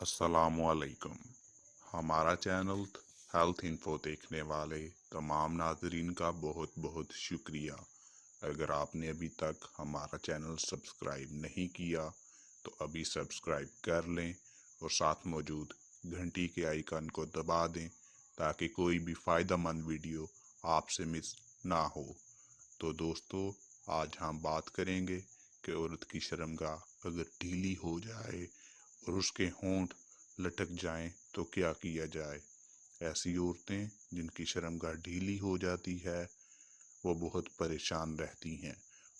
अस्सलामुअलैकुम। हमारा channel health info देखने वाले तमाम नाजरीन का बहुत बहुत शुक्रिया। अगर आपने अभी तक हमारा चैनल सब्सक्राइब नहीं किया तो अभी सब्सक्राइब कर लें और साथ मौजूद घंटी के आइकन को दबा दें ताकि कोई भी फ़ायदेमंद वीडियो आपसे मिस ना हो। तो दोस्तों, आज हम बात करेंगे कि औरत की शर्मगाह अगर ढीली हो जाए और उसके होंठ लटक जाएं तो क्या किया जाए। ऐसी औरतें जिनकी शर्मगाह ढीली हो जाती है वो बहुत परेशान रहती हैं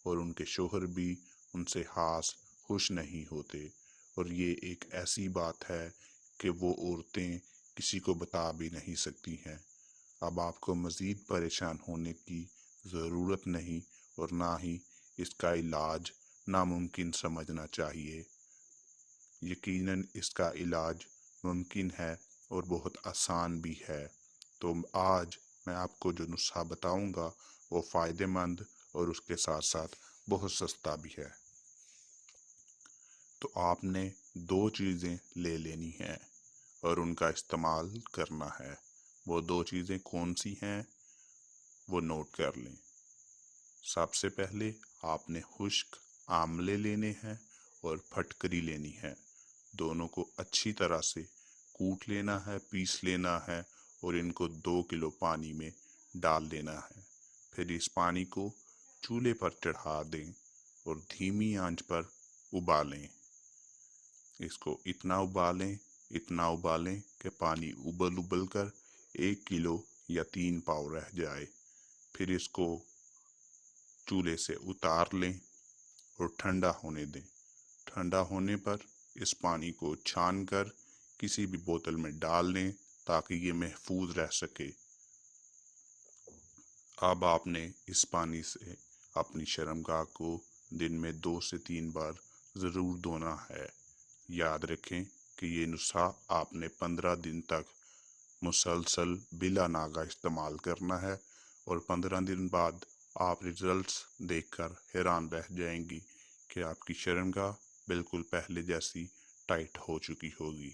और उनके शोहर भी उनसे खास खुश नहीं होते, और ये एक ऐसी बात है कि वो औरतें किसी को बता भी नहीं सकती हैं। अब आपको मज़ीद परेशान होने की ज़रूरत नहीं और ना ही इसका इलाज नामुमकिन समझना चाहिए। यकीनन इसका इलाज मुमकिन है और बहुत आसान भी है। तो आज मैं आपको जो नुस्खा बताऊंगा वो फ़ायदेमंद और उसके साथ साथ बहुत सस्ता भी है। तो आपने दो चीज़ें ले लेनी हैं और उनका इस्तेमाल करना है। वो दो चीज़ें कौन सी हैं वो नोट कर लें। सबसे पहले आपने खुश्क आंवले लेने हैं और फटकरी लेनी है। दोनों को अच्छी तरह से कूट लेना है, पीस लेना है और इनको 2 किलो पानी में डाल देना है। फिर इस पानी को चूल्हे पर चढ़ा दें और धीमी आंच पर उबालें। इसको इतना उबालें कि पानी उबल उबल कर 1 किलो या 3 पाव रह जाए। फिर इसको चूल्हे से उतार लें और ठंडा होने दें। ठंडा होने पर इस पानी को छान कर किसी भी बोतल में डाल लें ताकि ये महफूज रह सके। अब आपने इस पानी से अपनी शर्मगाह को दिन में 2 से 3 बार ज़रूर धोना है। याद रखें कि ये नुस्खा आपने 15 दिन तक मुसलसल बिला नागा इस्तेमाल करना है और 15 दिन बाद आप रिजल्ट्स देखकर हैरान रह जाएंगी कि आपकी शर्मगाह बिल्कुल पहले जैसी टाइट हो चुकी होगी।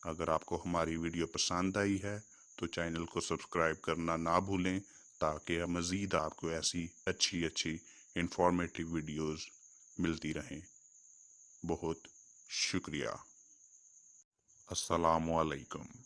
अगर आपको हमारी वीडियो पसंद आई है तो चैनल को सब्सक्राइब करना ना भूलें ताकि मज़ीद आपको ऐसी अच्छी इंफॉर्मेटिव वीडियोस मिलती रहें। बहुत शुक्रिया। अस्सलामुअलैकुम।